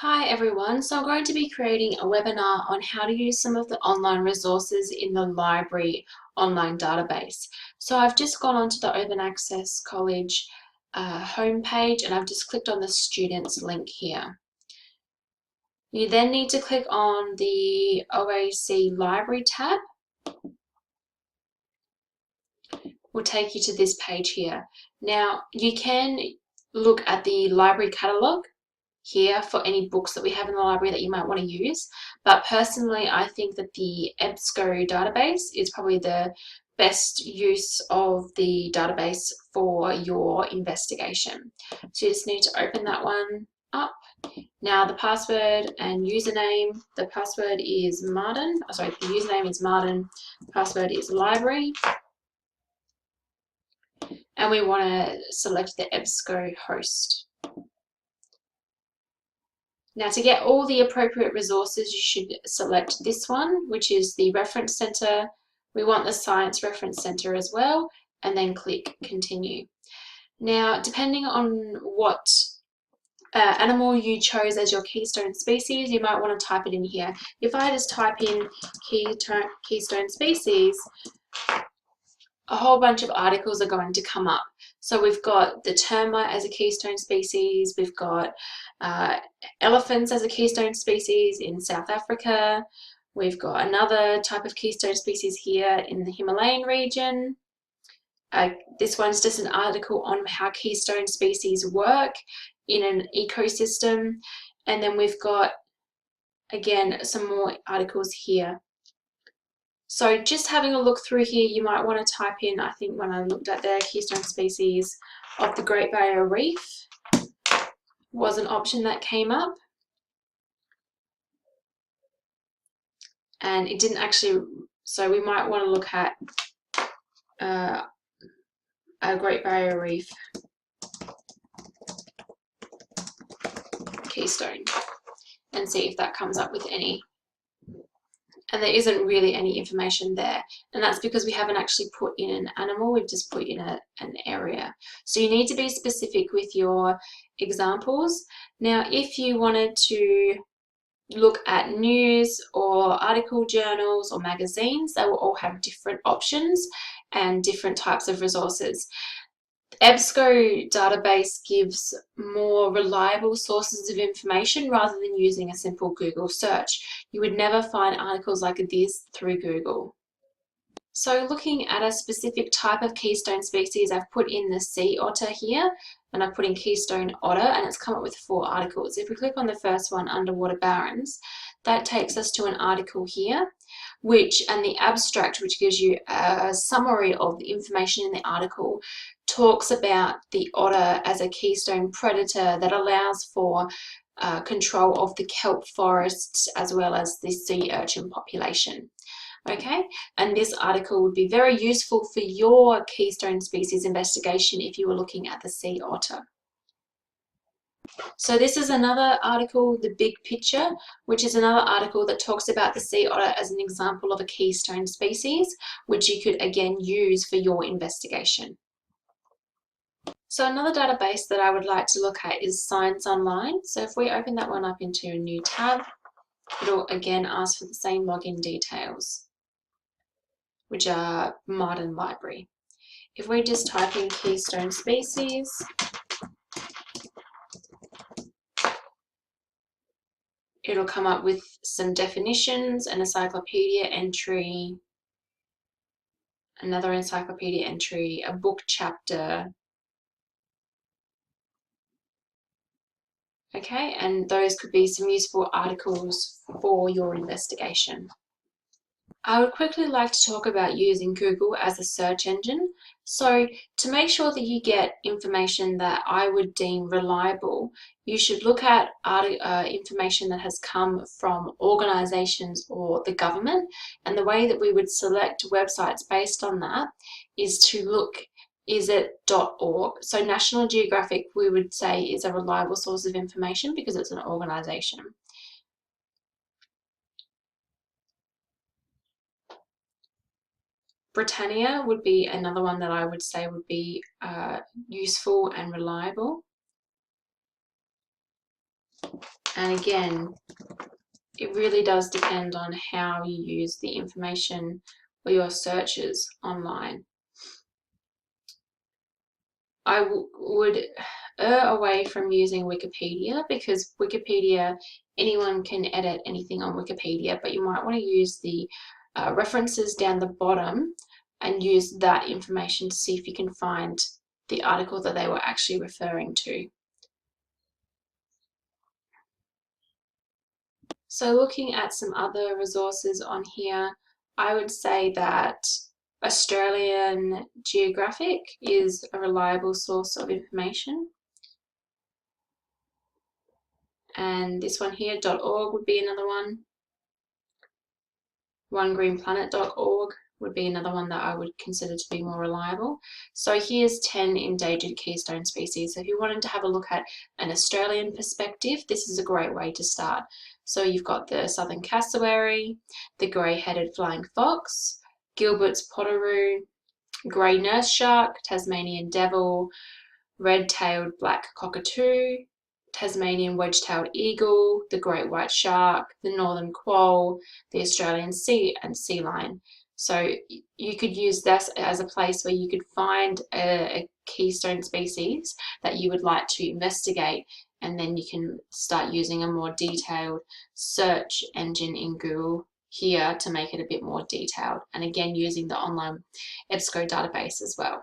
Hi everyone, so I'm going to be creating a webinar on how to use some of the online resources in the library online database. So I've just gone onto the Open Access College homepage and I've just clicked on the students link here. You then need to click on the OAC Library tab. Will take you to this page here. Now you can look at the library catalogue here for any books that we have in the library that you might want to use. But personally, I think that the EBSCO database is probably the best use of the database for your investigation. So you just need to open that one up. Now the password and username, the password is Martin, the username is Martin, password is library. And we want to select the EBSCOhost. Now to get all the appropriate resources, you should select this one, which is the reference center. We want the science reference center as well, and then click continue. Now, depending on what animal you chose as your keystone species, you might want to type it in here. If I just type in keystone species, a whole bunch of articles are going to come up. So we've got the termite as a keystone species, we've got elephants as a keystone species in South Africa, we've got another type of keystone species here in the Himalayan region. This one's just an article on how keystone species work in an ecosystem. And then we've got, again, some more articles here. So just having a look through here, you might want to type in, I think when I looked at the keystone species of the Great Barrier Reef was an option that came up. And it didn't actually, so we might want to look at a Great Barrier Reef keystone and see if that comes up with any. And there isn't really any information there. And that's because we haven't actually put in an animal, we've just put in an area. So you need to be specific with your examples. Now, if you wanted to look at news or article journals or magazines, they will all have different options and different types of resources. EBSCO database gives more reliable sources of information rather than using a simple Google search. You would never find articles like this through Google. So looking at a specific type of keystone species, I've put in the sea otter here, and I've put in keystone otter, and it's come up with 4 articles. If we click on the first one, underwater barrens, that takes us to an article here, and the abstract, which gives you a summary of the information in the article, talks about the otter as a keystone predator that allows for control of the kelp forests as well as the sea urchin population. Okay, and this article would be very useful for your keystone species investigation if you were looking at the sea otter. So this is another article, The Big Picture, which is another article that talks about the sea otter as an example of a keystone species, which you could again use for your investigation. So another database that I would like to look at is Science Online. So if we open that one up into a new tab, it'll again ask for the same login details, which are Martin Library. If we just type in keystone species, it'll come up with some definitions, an encyclopedia entry, another encyclopedia entry, a book chapter. Okay, and those could be some useful articles for your investigation. I would quickly like to talk about using Google as a search engine. So to make sure that you get information that I would deem reliable, you should look at information that has come from organizations or the government. And the way that we would select websites based on that is to look, is it .org? So National Geographic, we would say, is a reliable source of information because it's an organization. Britannia would be another one that I would say would be useful and reliable. And again, it really does depend on how you use the information or your searches online. I would err away from using Wikipedia, because Wikipedia, anyone can edit anything on Wikipedia, but you might want to use the references down the bottom and use that information to see if you can find the article that they were actually referring to. So looking at some other resources on here, I would say that Australian Geographic is a reliable source of information. And this one here, .org, would be another one. OneGreenPlanet.org would be another one that I would consider to be more reliable. So here's 10 endangered keystone species. So if you wanted to have a look at an Australian perspective, this is a great way to start. So you've got the southern cassowary, the grey-headed flying fox, Gilbert's potteroo, grey nurse shark, Tasmanian devil, red-tailed black cockatoo, Tasmanian wedge-tailed eagle, the great white shark, the northern quoll, the Australian sea lion. So you could use this as a place where you could find a keystone species that you would like to investigate, and then you can start using a more detailed search engine in Google here to make it a bit more detailed. And again, using the online EBSCO database as well.